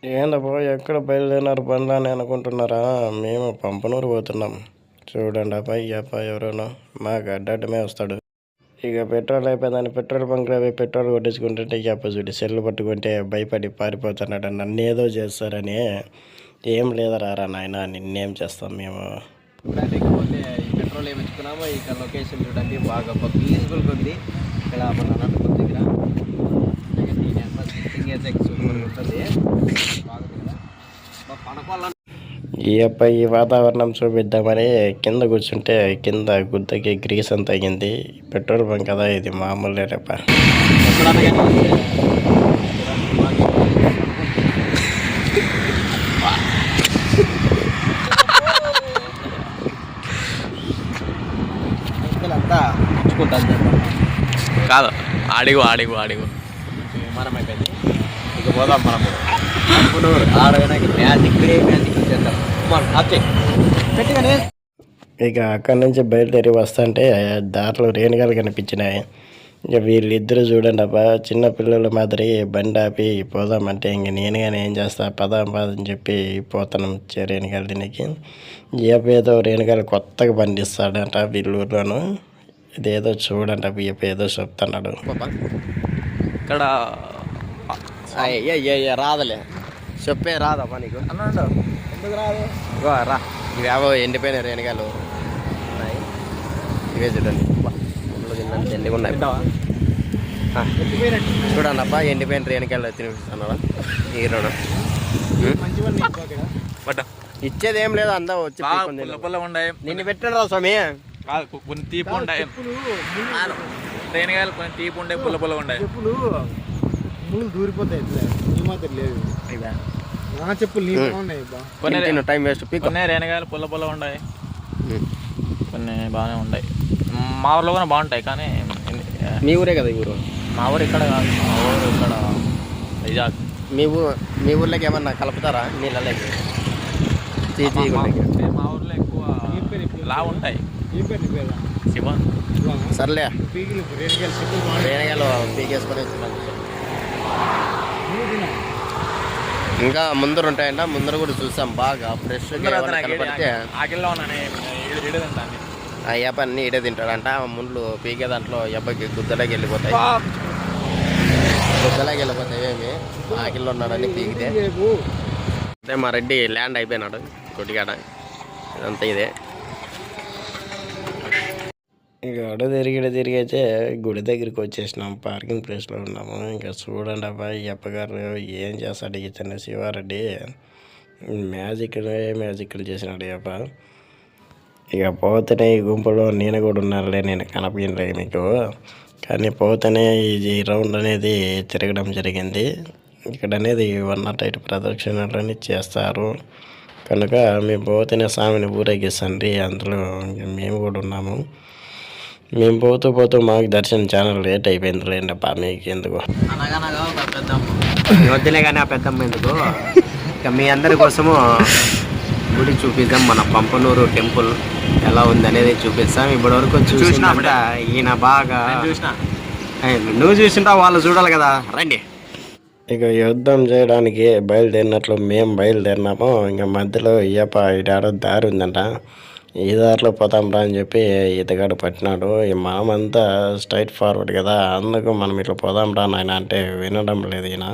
ఏందబ్బో ఎక్కడ బయలుదేరినారు బండ్లు అని అనుకుంటున్నారా? మేము పంపనూరు పోతున్నాం. చూడండి అబ్బా ఈ అబ్బాయి ఎవరోనో మాకు అడ్డమే వస్తాడు. ఇక పెట్రోల్ అయిపోయిందని పెట్రోల్ బంక్లో పోయి పెట్రోల్ కొట్టించుకుంటుంటే ఈ అబ్బా చూడు సెల్లు పట్టుకుంటే భయపడి పారిపోతున్నాడు. నన్ను ఏదో చేస్తారని. ఏం లేదరా నాయన, నిన్నేం చేస్తాం మేము. లేకపోతే ఈ పెట్రోల్ వేయించుకున్నాము. ఇక్కడ లొకేషన్ చూడండి, బాగా పీస్ఫుల్గా ఉంది. ఇక్కడ మన అనంతపురం దగ్గర ఉంటుంది. ఈ అబ్బాయి ఈ వాతావరణం చూపిద్దామని కింద కూర్చుంటే కింద గుద్దకి గ్రీస్ అంత అయ్యింది. పెట్రోల్ బంక్ కదా ఇది, మామూలు రేప. కాదు ఆడిగో ఆడిగో ఆడిగో విమానం అయిపోయింది. ఇక పోదాం మనము ఇక అక్కడి నుంచి బయలుదేరి వస్తుంటే దారిలో రేణుగాలు కనిపించినాయి. ఇక వీళ్ళిద్దరు చూడండి అబ్బా, చిన్న పిల్లల మాదిరి బండి ఆపి పోదామంటే ఇంక నేను కానీ ఏం చేస్తా, పదని చెప్పి పోతాను రేణుగాల దీనికి. ఏదో రేణుగాలు కొత్తగా బండి ఇస్తాడంట వీళ్ళూరులోను. ఇదేదో చూడండి అబ్బా, ఏదో చెప్తున్నాడు. ఇక్కడ రాదులే, చెప్పే రాదమ్మా నీకు అన్నాడు. ఎందుకు రాదు? రా, ఇవేవో ఎండిపోయిన రేణుగాలు ఉన్నాయి. ఇవే చూడండి, ఎండిగా ఉన్నాయి. చూడండి అబ్బా, ఎండిపోయిన రేణుగాలు తినిపిస్తున్నాడా హీరోడు. ఇచ్చేది ఏం లేదు, అందా వచ్చి నిన్ను పెట్టాడు రా స్వామి. కొన్ని తీపి ఉంటాయి రేణుగాయలు, కొన్ని తీపి ఉంటాయి, పుల్ల పుల్ల ఉంటాయి. చెప్పులు దూరిపోతాయి, చెప్పులు కొన్ని టైం వేస్ట్. కొన్ని రేణుగాయలు పుల్ల పుల్ల ఉంటాయి, కొన్ని బాగానే ఉంటాయి. మా ఊర్లో కూడా బాగుంటాయి. కానీ మీ ఊరే కదా ఈ ఊరు? మా ఊరు ఇక్కడ కాదు, మా ఊరు ఇక్కడ వైజాగ్. మీ ఊర్లోకి ఏమన్నా కలుపుతారా నీళ్ళకి? మా ఊర్లో ఎక్కువ లా ఉంటాయి. శివన్ సర్లే, రేణుగాయలు పీకేసుకొని ఇంకా ముందర ఉంటాయంట. ముందర కూడా చూసాం, బాగా ఫ్రెష్ కనపడితే అయ్యప్ప అన్ని ఈడే తింటాడంట. ముండ్లు పీకే దాంట్లో అబ్బాయికి గుద్దలోకి వెళ్ళిపోతాయి, ఏమి ఆకిల్లో ఉన్నాడని పీకితే. అదే మా రెడ్డి ల్యాండ్ అయిపోయినాడు కొట్టిగాడ. ఇదంతా ఇదే. ఇక తిరిగి అయితే గుడి దగ్గరికి వచ్చేసినాం. పార్కింగ్ ప్లేస్లో ఉన్నాము. ఇంకా చూడండి అబ్బాయి ఈ అప్పగారు ఏం చేస్తాడు ఈ చిన్న శివారెడ్డి. మ్యాజిక్లు చేసినాడు ఈ అప్ప. ఇక పోతేనే ఈ గుంపులో నేను కూడా ఉన్నానులే, నేను కనపడలే మీకు. కానీ పోతేనే ఈ రౌండ్ అనేది తిరగడం జరిగింది. ఇక్కడ అనేది 108 ప్రదక్షిణలని చేస్తారు కనుక మేము పోతేనే స్వామిని ఊరేగిస్తాండి. అందులో మేము కూడా ఉన్నాము. మేము పోతూ మాకు దర్శనం ఛానల్ లేట్ అయిపోయింది లేండప్పా. మీకు ఎందుకు వద్దులే కానీ ఆ పెద్దమ్మ ఎందుకు. ఇక మీ అందరి కోసము గుడి చూపిద్దాం. మన పంపనూరు టెంపుల్ ఎలా ఉంది అనేది చూపిస్తాం. ఇప్పటి వరకు చూసినప్పుడు ఈయన బాగా నువ్వు చూసింటా, వాళ్ళు చూడాలి కదా. రండి. ఇక యుద్ధం చేయడానికి బయలుదేరినట్లు మేము బయలుదేరినాము. ఇంకా మధ్యలో అయ్యప్ప ఇడాడో దారి ఉందంట, ఈ దారిలో పోతాం రా అని చెప్పి ఈతగాడు పట్టినాడు. ఈ మామంతా స్ట్రైట్ ఫార్వర్డ్ కదా, అందుకు మనం ఇట్లా పోదాం రా నాయన అంటే వినడం లేదు ఈయన.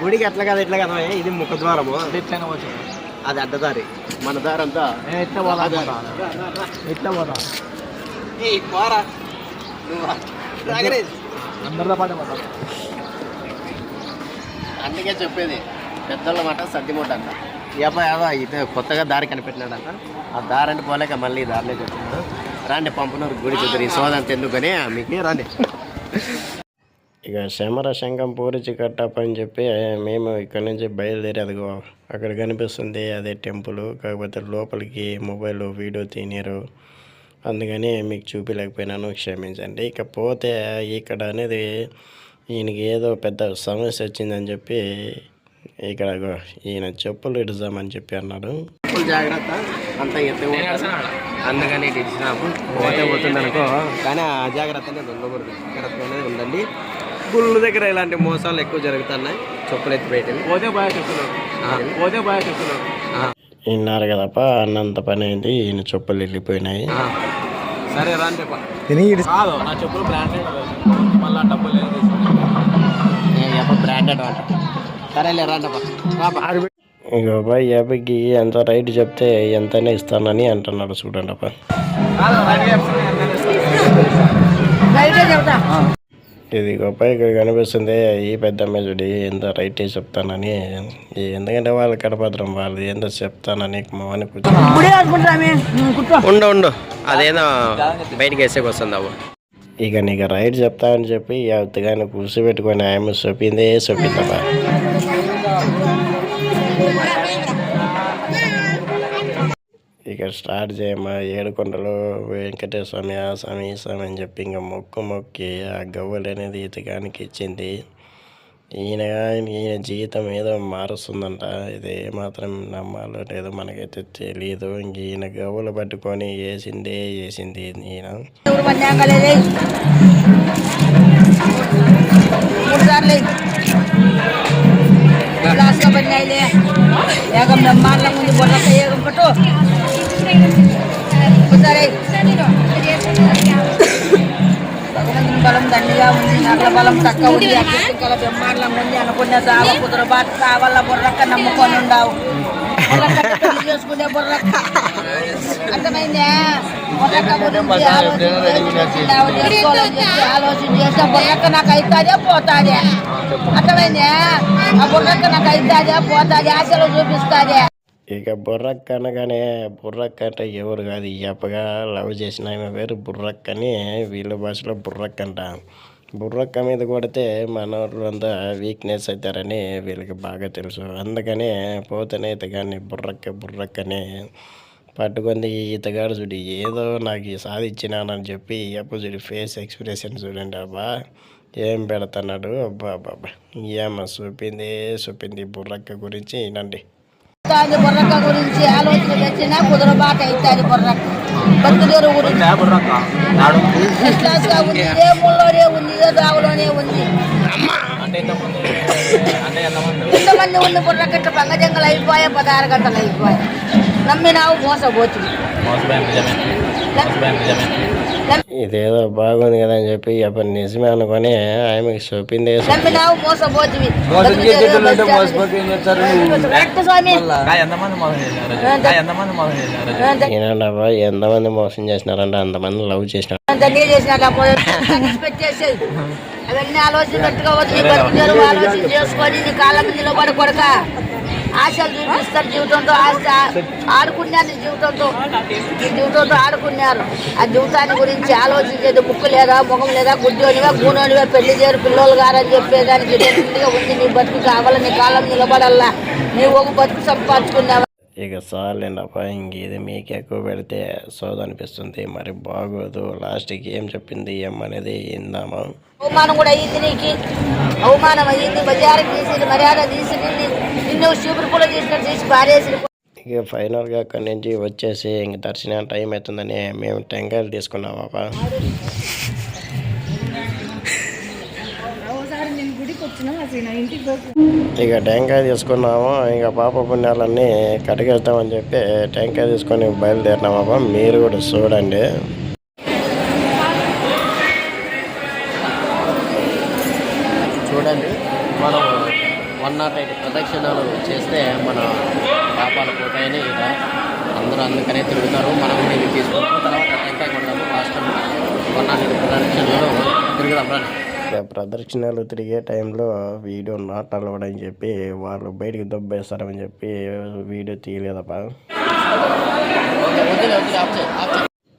గుడికి ఎట్లా కదా ఇట్లా కదా, ఇది ముఖద్వారము, అది అడ్డదారి. మన దారి అంతా ఎట్లా పోదా అందరితో పాటే పోతాం. అందుకే చెప్పేది పెద్దల మాట సర్దిమూట అంట. ఈ అబ్బాయి ఏదో ఇది కొత్తగా దారి కనిపెట్టినాడంట. ఆ దారి అంటే పోలేక మళ్ళీ ఈ దారిలో చెప్తున్నాడు. రండి పంపనూరు గుడి చూద్దరు. ఈ సోదంత ఎందుకని మీకు రండి. ఇక శమర శంఖం పూరిచి కట్టప్ప అని చెప్పి మేము ఇక్కడ నుంచి బయలుదేరి అదిగో అక్కడ కనిపిస్తుంది అదే టెంపుల్. కాకపోతే లోపలికి మొబైల్ వీడియో తీయరు, అందుకని మీకు చూపించలేకపోయినాను, క్షమించండి. ఇకపోతే ఇక్కడ అనేది ఈయనకి ఏదో పెద్ద సమస్య వచ్చిందని చెప్పి ఇక్కడ ఈయన చెప్పులు ఇడుదామని చెప్పి అన్నాడు. జాగ్రత్త అంతా అందుకని ఇటు ఇచ్చినాము. పోతే పోతుంది అనుకో, కానీ ఆ జాగ్రత్త అనేది ఉండకూడదు. జాగ్రత్త అనేది ఉండండి. గుళ్ళు దగ్గర ఇలాంటి మోసాలు ఎక్కువ జరుగుతున్నాయి, చెప్పులు ఎత్తిపెట్టి. పోతే బాగా చెప్తున్నాడు. విన్నారు కదప్ప, అన్నంత పని అయింది, ఈయన చెప్పులు వెళ్ళిపోయినాయి. సరే రాండి కాదు నా చెప్పులు బ్రాండెడ్ మళ్ళీ డబ్బులు బ్రాండెడ్ అంట. సరేలే రాండి. ఇక అబ్బాయి ఈ అబ్బాయికి ఎంత రైట్ చెప్తే ఎంతనే ఇస్తానని అంటున్నాడు చూడండి అప్ప. ఇది అబ్బాయి ఇక్కడ కనిపిస్తుంది, ఈ పెద్ద మెజుడి ఎంత రైట్ చెప్తానని. ఎందుకంటే వాళ్ళ కడపత్రం వాళ్ళు ఏందో చెప్తానని ఉండు అదేదో బయటికి వేసేకి వస్తుంది అవ్వ. ఇక నీకు రైట్ చెప్తా అని చెప్పి అవతగానే కూర్చోబెట్టుకొని ఆమె చెప్పిందబ్బా. ఇక స్టార్ట్ చేయమ్మా. ఏడుకొండలు వెంకటేశ్వర స్వామి అని చెప్పి ఇంకా మొక్కి ఆ గవ్వలు అనేది ఇతగానికి ఇచ్చింది. ఈయన జీవితం ఏదో మారుస్తుందంట. ఇది మాత్రం నమ్మాలో లేదో మనకైతే తెలియదు. ఇంక ఈయన గవ్వలు పట్టుకొని వేసింది ఈయన. బలం దండిగా ఉంది, నగల బలం తక్కువ ఉంది, అక్కడ బ్రహ్మాండంగా ఉంది అనుకునే సావ కుదరబాటు కావాల బుర్రక్క నమ్ముకొని ఉండవు. బుర్రక్క చేసుకునే బుర్రక్క అర్థమైందా? బుర్రక్క గురించి ఆలోచన చేస్తే బుర్రక్క నాకు అవుతాదే పోతాదే. అర్థమైందా? ఆ బుర్రక్క నాకు అవుతాదే పోతాదే, ఆశలు చూపిస్తాదే. ఇక బుర్రక్క అనగానే బుర్రక్క అంటే ఎవరు కాదు, ఈ అప్పగా లవ్ చేసిన ఆమె పేరు బుర్రక్క అని వీళ్ళ భాషలో బుర్రక్క అంట. బుర్రక్క మీద కొడితే మన వాళ్ళంతా వీక్నెస్ అవుతారని వీళ్ళకి బాగా తెలుసు. అందుకనే పోతేనే ఇతగాన్ని బుర్రక్కని పట్టుకుంది. ఈతగాడు చూడు ఏదో నాకు సాధించినానని చెప్పి అప్పుడు చూడు ఫేస్ ఎక్స్ప్రెషన్ చూడండి అబ్బా, ఏం పెడుతున్నాడు అబ్బా. ఏమ చూపింది బుర్రక్క గురించి వినండి. బుర్రక్క గురించి ఆలోచన తెచ్చినా కుదరబాటు అవుతుంది. బుర్రక్క భక్తులేరు గురించి ఉంది, ఏ ముళ్ళోనే ఉంది, ఏ దావులోనే ఉంది. ఎంతమంది ఉంది బుర్రక్క? పంగజంగలు అయిపోయా, 16 గంటలు అయిపోయా. నమ్మినావు మోసపోతుంది. ఇదేదో బాగుంది కదా అని చెప్పి అప్పుడు నిజమే అనుకొని ఆమెకి చూపింది. నమ్మినావు మోసపోతుంది. ఏనండబ్బా ఎంతమంది మోసం చేసినారంటే అంతమంది లవ్ చేసినారు. పెట్టేసేది అవన్నీ ఆలోచన పెట్టుకోవచ్చు. ఆలోచన చేసుకొని నీ కాళ్ళ మీద నిలబడి కొడక ఆశలు చూపిస్తారు. జీవితంతో ఆశ ఆడుకున్నారు, జీవితంతో ఆడుకున్నారు. ఆ జీవితాన్ని గురించి ఆలోచించేది ముక్కు లేదా, ముఖం లేదా, గుడ్డోనివా గూనోనివా, పెళ్లి చేయరు పిల్లలు గారని చెప్పేదానికి ఉంది. నీ బతుకు కావాలా, నీ కాలం నిలబడల్లా, నీ ఒక బతుకు సంపాదించుకున్నావా. ఇక చాలేండప్ప, ఇంక ఇది మీకు ఎక్కువ పెడితే సోదనిపిస్తుంది, మరి బాగోదు. లాస్ట్కి ఏం చెప్పింది ఏమనేది ఇందామా. అవమానం కూడా అయ్యింది, నీకు అవమానం అయ్యింది. బజారు తీసి మర్యాద తీసి నిన్ను చీపురు పూల తీసినట్టు తీసి పారేసి. ఇక ఫైనల్గా అక్కడి నుంచి వచ్చేసి ఇంక దర్శనం టైం అవుతుందని మేము టెంకాయలు తీసుకున్నామప్ప. ఇక టెంకాయ తీసుకున్నాము. ఇక పాప పుణ్యాలన్నీ కడిగేస్తామని చెప్పి టెంకాయ తీసుకొని బయలుదేరినామప్ప. మీరు కూడా చూడండి. చూడండి, మనం 108 ప్రదక్షిణాలు చేస్తే మన పాపాలు పోతాయని ఇక అందరూ అందుకనే తిరుగుతారు. మనం కూడా ఇవి తీసుకుంటాం. తర్వాత టెంకాయ కొడతాము. లాస్ట్ 108 ప్రదక్షిణలు తిరుగుదాం రండి. ఇక ప్రదక్షిణాలు తిరిగే టైంలో వీడియో నాట్ అలౌడ్ అని చెప్పి వాళ్ళు బయటికి దొబ్బేస్తారని చెప్పి వీడియో తీయలేదప్ప.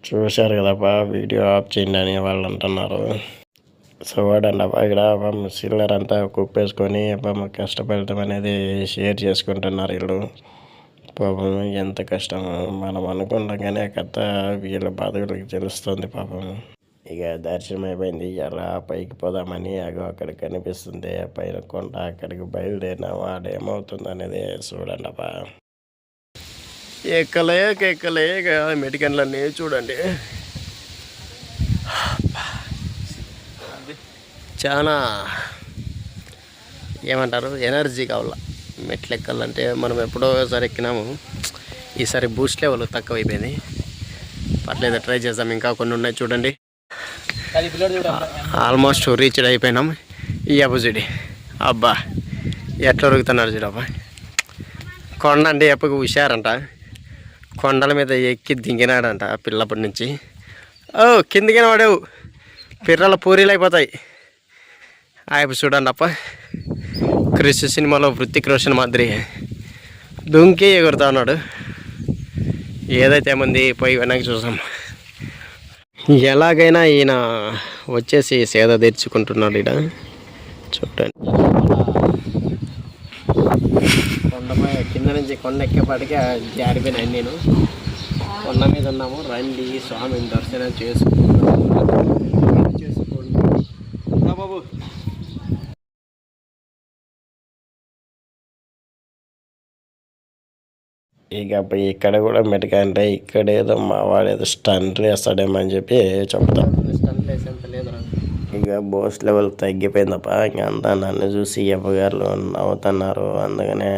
చూశారు కదప్ప, వీడియో ఆఫ్ చేయండి అని వాళ్ళు అంటున్నారు. సో వాడండి అప్ప, ఇక్కడ సిల్లర్ అంతా కుప్పేసుకొని కష్టపడటం అనేది షేర్ చేసుకుంటున్నారు వీళ్ళు. పాపం ఎంత కష్టమో మనం అనుకుంటాం కానీ కథ వీళ్ళ బాధలకు తెలుస్తుంది పాపం. ఇక దర్శనం అయిపోయింది. ఎలా పైకి పోదామని అక్కడ కనిపిస్తుంది పైన కొండ, అక్కడికి బయలుదేరినాము. ఆడేమవుతుంది అనేది చూడండి అప్ప. ఎక్కలేక మెడికన్లన్నీ చూడండి. చాలా ఏమంటారు ఎనర్జీ కావాల మెట్లు ఎక్కాలంటే. మనం ఎప్పుడో ఒకసారి ఎక్కినాము, ఈసారి బూస్ట్ లెవెల్ తక్కువ అయిపోయింది. పర్లేదు ట్రై చేద్దాం, ఇంకా కొన్ని ఉన్నాయి చూడండి. ఆల్మోస్ట్ రీచ్డ్ అయిపోయినాం. ఈ అపోజిట్ అబ్బా ఎట్లా ఉరుగుతున్నారు చూడబ్బా. కొండ అంటే ఎప్పటికి హుషారంట, కొండల మీద ఎక్కి దిగినాడంట పిల్లప్పటి నుంచి. ఓ కిందికి వాడేవు పిర్రల పూరీలు అయిపోతాయి. ఆయప్ప చూడండి అప్ప, క్రిష్ సినిమాలో హృతిక్ రోషన్ మాదిరి దుంకి ఎగురుతా ఉన్నాడు. ఏదైతే ఏముంది పోయి వెనక్కి చూసాం. ఎలాగైనా ఈయన వచ్చేసి సేద తీర్చుకుంటున్నాడు ఈడ చూడండి. కొండపై కింద నుంచి కొండ ఎక్కేపాటికి జారిపోయినాను నేను. కొండ మీద ఉన్నాము, రండి స్వామిని దర్శనం చేసుకోండి. బాబు ఇక ఇక్కడ కూడా మెటకంటే ఇక్కడ ఏదో మా వాడు ఏదో స్టంట్ వేస్తాడేమో అని చెప్పి చెప్తాం. స్టంట్ వేసేంత లేదురా. ఇక బోస్ లెవెల్ తగ్గిపోయిందప్ప. ఇంక అంతా నన్ను చూసి ఎవ్వగారు నవ్వుతున్నారు. అందుకనే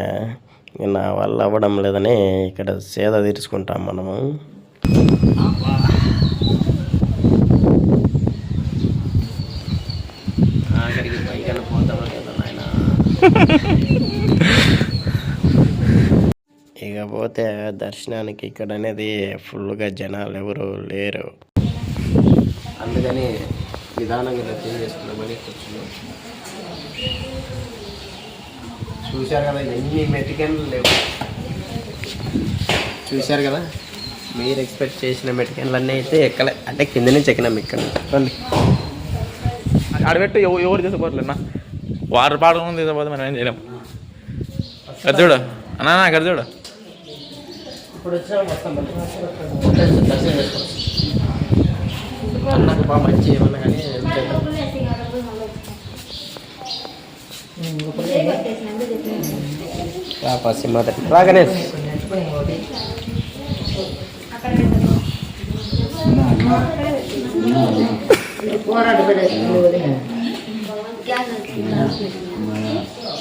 నా వల్ల అవ్వడం లేదని ఇక్కడ సేద తీర్చుకుంటాం మనము. ఆఖరికి పైకన్నా పోతామా లేదా నాయన. ఇకపోతే దర్శనానికి ఇక్కడ అనేది ఫుల్గా జనాలు ఎవరు లేరు. అందుకని నిదానంగా దర్శనం చేసుకున్నామని కూర్చున్నాం. చూశారు కదా ఎన్ని మెటికన్లు లేవు. చూశారు కదా, మీరు ఎక్స్పెక్ట్ చేసిన మెటికన్లు అన్నీ అయితే ఎక్కలే. అంటే కింద నుంచి ఎక్కినాం ఇక్కడ. రండి ఆడబెట్టు ఎవరు తీసుకోవట్లేనా, వాటర్ పాడడం ముందు తీసుకోపోతే మనం ఏం చేయలేం. అది చూడు అన్నా, అక్కడ చూడు. ఇప్పుడు వచ్చినా వస్తాం దర్శనం చేసుకోవచ్చు. అన్నకు బాగా మంచి ఏమన్నా కానీ రా గణేష్.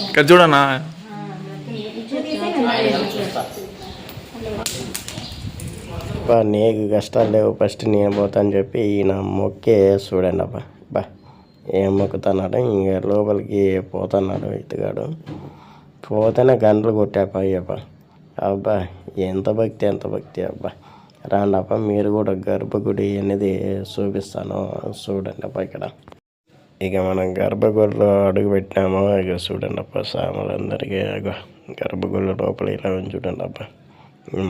ఇక్కడ చూడన్నా. నీకు కష్టాలు లేవు, ఫస్ట్ నేను పోతా అని చెప్పి ఈయన మొక్కే చూడండి అబ్బా. బా ఏం మొక్కుతున్నాడు, ఇంకా లోపలికి పోతున్నాడు ఇతగాడు. పోతేనే గంటలు కొట్టాప అయ్యప్ప. అబ్బా ఎంత భక్తి అబ్బా. రాండి అప్ప, మీరు కూడా గర్భగుడి అనేది చూపిస్తాను చూడండి అప్ప. ఇక్కడ ఇక మనం గర్భగుడిలో అడుగు పెట్టినామో ఇక చూడండి అప్ప. సాములందరికీ గర్భగుడి లోపల ఇలా చూడండి అప్ప.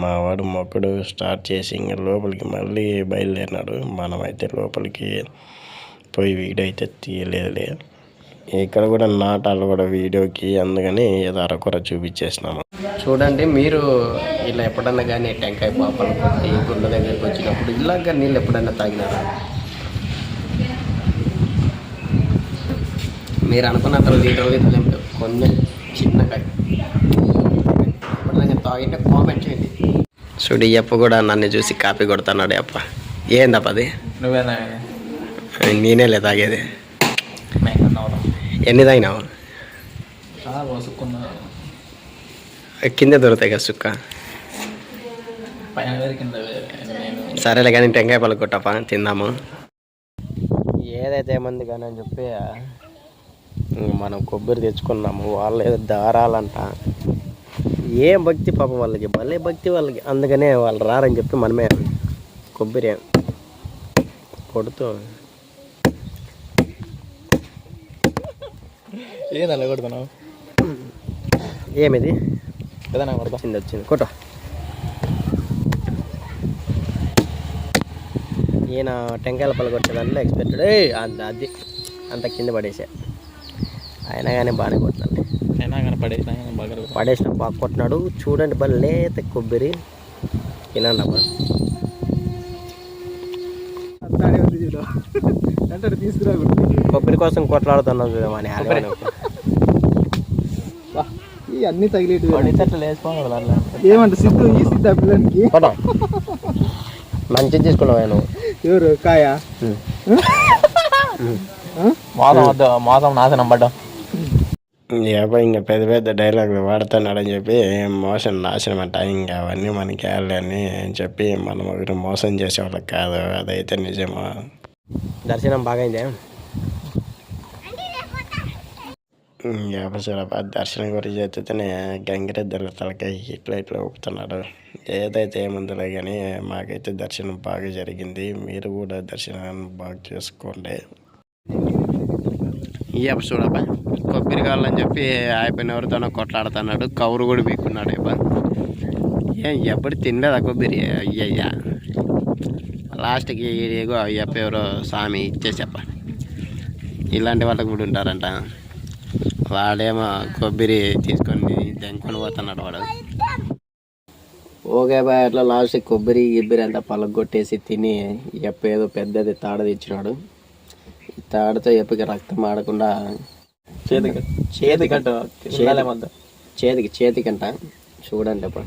మా వాడు మొక్కడు స్టార్ట్ చేసి ఇంకా లోపలికి మళ్ళీ బయలుదేరినాడు. మనమైతే లోపలికి పోయి వీడియో అయితే తీయలేదులే. ఇక్కడ కూడా నాటాలు కూడా వీడియోకి, అందుకని ఏదో అరకొర చూపించేసినాము. చూడండి, మీరు ఇలా ఎప్పుడన్నా కానీ టెంకాయ పాపలు కొట్టి గుళ్ళ దగ్గరికి వచ్చినప్పుడు ఇలాగ నీళ్ళు ఎప్పుడన్నా తాగినారా? మీరు అనుకున్నంత లీటర్ కొన్ని చిన్నకాయ ఎప్పుడన్నా తాగింటే కామెంట్ చేయండి. చూడు ఈ అప్ప కూడా నన్ను చూసి కాపీ కొడుతున్నాడు. అప్ప ఏందప్ప అది? నువ్వేనా? నేనే లే తాగేది. ఎన్ని తాగినావు? కింద దొరుకుతాయి కదా సుక్క. సరేలే కానీ టెంకాయ పళ్ళు కొట్టప్ప, తిందాము. ఏదైతే ఏమంది కానీ అని చెప్పి మనం కొబ్బరి తెచ్చుకున్నాము. వాళ్ళు ఏదో దారాలంట, ఏం భక్తి పాపం వాళ్ళకి, భలే భక్తి వాళ్ళకి. అందుకనే వాళ్ళు రారని చెప్పి మనమే కొబ్బరి కొడుతూ. ఏదన్నా కొడుతున్నావు? ఏమిది ఏదన్నా కొడతా? వచ్చింది కొట్ట. ఈయన టెంకాయల పళ్ళు కొట్టేదాంట్లో ఎక్స్పెక్టెడ్ అది అంత కింద పడేసా. అయినా కానీ బాగానే కొట్టినాడు. అయినా కానీ పడేసిన బాగా కొట్టినాడు. చూడండి బాగా లేత కొబ్బరి. తినండి అబ్బా. కొబ్బరి కోసం కొట్లాడుతున్నాం చూడమని అన్ని తగిలేటి లేచిపోవాలి. ఏమంట సిద్ధు ఈ సిద్ధ పిల్లలకి మంచిది తీసుకున్నావు నువ్వు. ఎవరు కాయ మోసం వద్దు, మోసం నాశనం పడ్డాం. ఈ అబ్బాయి ఇంకా పెద్ద పెద్ద డైలాగులు వాడుతున్నాడని చెప్పి మోసం నాశనం అంట. ఇంకా అవన్నీ మనకి వెళ్ళని అని చెప్పి మనం ఒకటి మోసం చేసేవాళ్ళకి కాదు, అదైతే నిజమా. దర్శనం బాగైందే. చూడప్ప దర్శనం గురించి ఎత్తుతేనే గంగిరెద్దుల తలకాయ ఇట్లా ఇట్లా ఊపుతున్నాడు. ఏదైతే ఏముందిలే కానీ మాకైతే దర్శనం బాగా జరిగింది. మీరు కూడా దర్శనాన్ని బాగా చేసుకోండి. ఈ చూడప్ప కొబ్బరి కావాలని చెప్పి అయిపోయిన ఎవరితోనో కొట్లాడుతున్నాడు. కౌరు కూడా పీక్కున్నాడు. ఎప్పుడు తినలేదా కొబ్బరి? అయ్యయ్యా లాస్ట్కి ఏగో అయ్యప్ప ఎవరో స్వామి ఇచ్చేసప్ప. ఇలాంటి వాళ్ళకి కూడా ఉంటారంట. వాడేమో కొబ్బరి తీసుకొని దెంకొని పోతున్నాడు వాడు. ఓకే బాయ్, అట్లా లాస్ట్కి కొబ్బరి గిబ్బరి అంతా పలగొట్టేసి తిని ఎప్ప ఏదో పెద్దది తాడ తెచ్చినాడు. ఈ తాడుతో ఎప్పకి రక్తం ఆడకుండా చేతికంట. చూడండి అప్పుడు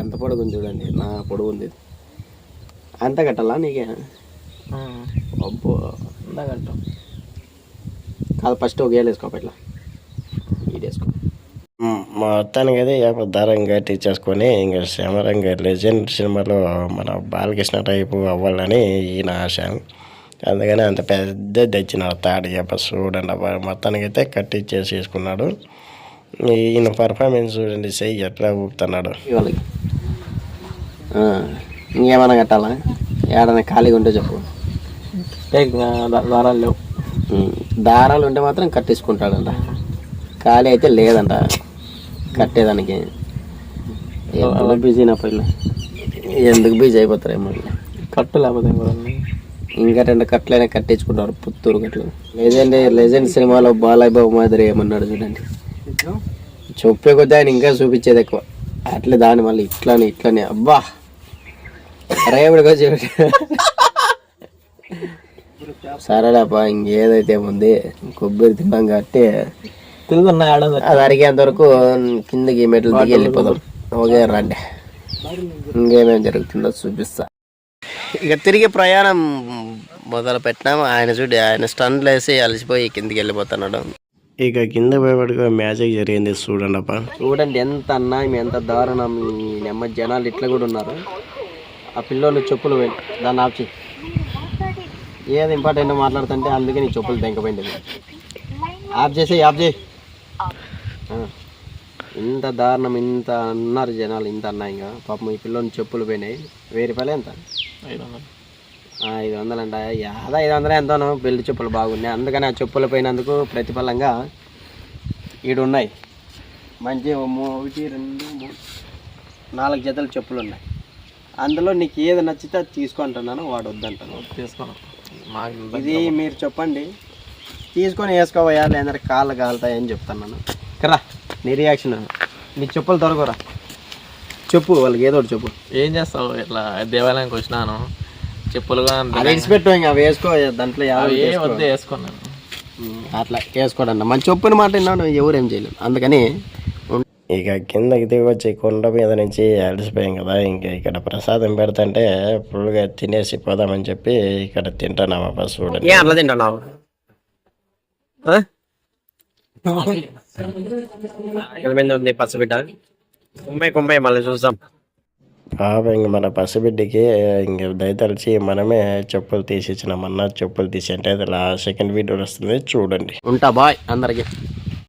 ఎంత పొడుగు ఉంది చూడండి, నా పొడుగు ఉంది. అంత కట్టాలా నీకే? అబ్బో అంత కట్టాం కాదు. ఫస్ట్ ఒక ఏళ్ళు వేసుకో, ఇట్లా వేసుకో. మొత్తానికి అయితే దారం కట్టించేసుకొని ఇంకా సమరంగా లెజెండ్ సినిమాలో మన బాలకృష్ణ టైపు అవ్వాలని ఈయన ఆశ. అందుకని అంత పెద్ద తెచ్చినాడు తాడు. చూడండి అబ్బా, మొత్తానికి అయితే కట్టించేసుకున్నాడు. ఈయన పర్ఫార్మెన్స్ చూడండి, చెయ్యి ఎట్లా ఊపుతున్నాడు. వాళ్ళకి ఇంకేమైనా కట్టాలా? ఏడన్నా ఖాళీగా ఉంటే చెప్పు. దారాలు లేవు. దారాలు ఉంటే మాత్రం కట్టించుకుంటాడంట. ఖాళీ అయితే లేదంట కట్టేదానికి. బిజీ నా పైన ఎందుకు బిజీ అయిపోతారేమో. కట్టు లేకపోతే ఇంకా 2 కట్లైనా కట్టించుకుంటారు. పుత్తూరు కట్లు. లెజెండ్ సినిమాలో బాలయ్య బాబు మాదిరి ఏమన్నాడు చూడండి. చెప్పే కొద్ది ఆయన ఇంకా చూపించేది ఎక్కువ. అట్లే దాన్ని మళ్ళీ ఇట్లానే అబ్బా రేపటికి వచ్చి సరేలేపా, ఇంకేదైతే ఉంది కొబ్బరి తిన్నాం కాబట్టి అది అరిగేంత వరకు కిందకి మెట్లు దిగి వెళ్ళిపోదాం. ఓకే రండి, ఇంకేమేమి జరుగుతుందో చూపిస్తా. ఇక తిరిగి ప్రయాణం మొదలు పెట్టినాము. ఆయన చూడు, ఆయన స్టండ్లు వేసి అలసిపోయి కిందికి వెళ్ళిపోతున్నాడు. ఇక కింద పోయేవాడికి మ్యాజిక్ జరిగింది చూడండి అప్ప. చూడండి ఎంత అన్యాయం, ఎంత దారుణం. ఈ నెమ్మ జనాలు ఇట్లా కూడా ఉన్నారు. ఆ పిల్లోళ్ళు చెప్పులు దాన్ని ఆప్చి ఏది ఇంపార్టెంట్ మాట్లాడుతుంటే అందుకే నీ చెప్పులు తెంకపోయింది. ఆఫ్ చేయి. ఇంత దారుణం, ఇంత అన్నారు జనాలు, ఇంత అన్యాయంగా. పాపం ఈ పిల్లోని చెప్పులు పోయినాయి. 1000 రూపాయలు ఎంత? 500 అంట. 500 ఎంతోనో బెల్ట్ చెప్పులు బాగున్నాయి. అందుకని ఆ చెప్పులు పోయినందుకు ప్రతిఫలంగా ఈడున్నాయి మంచి 1 2 3 4 జతలు చెప్పులు ఉన్నాయి. అందులో నీకు ఏది నచ్చితే అది తీసుకుంటున్నాను. వాడు వద్దంటాను. తీసుకోను. ఇది మీరు చెప్పండి, తీసుకొని వేసుకోవయా లేదంటే కాళ్ళు కాలుతాయని చెప్తాను. కరా నీ రియాక్షన్. నీ చెప్పులు దొరకరా? చెప్పు వాళ్ళకి ఏదో ఒకటి చెప్పు. ఏం చేస్తావు? ఇట్లా దేవాలయానికి వచ్చినాను, చెప్పులుగా విడిచిపెట్టు. ఇంకా అవి వేసుకో, దాంట్లో వద్దు వేసుకున్నాను. అట్లా వేసుకోడండి. మన చెప్పుని మాట విన్నాను, ఎవరేం చేయలేదు. అందుకని ఇక కిందకి దిగి వచ్చి కొండ మీద నుంచి అలసిపోయాం కదా. ఇంకా ఇక్కడ ప్రసాదం పెడతంటే ఫుల్గా తినేసి పోదామని చెప్పి ఇక్కడ తింటున్నామా బస్. చూడండి అట్లా తింటున్నావు. ఉంది పసిబిడ్డ కుంభై మళ్ళీ చూద్దాం. పాప ఇంక మన పసిబిడ్డకి ఇంక దయతలిచి మనమే చెప్పులు తీసి ఇచ్చినామన్నా. చెప్పులు తీసి అంటే అది సెకండ్ వీడియో వస్తుంది చూడండి. ఉంటా బాయ్ అందరికి.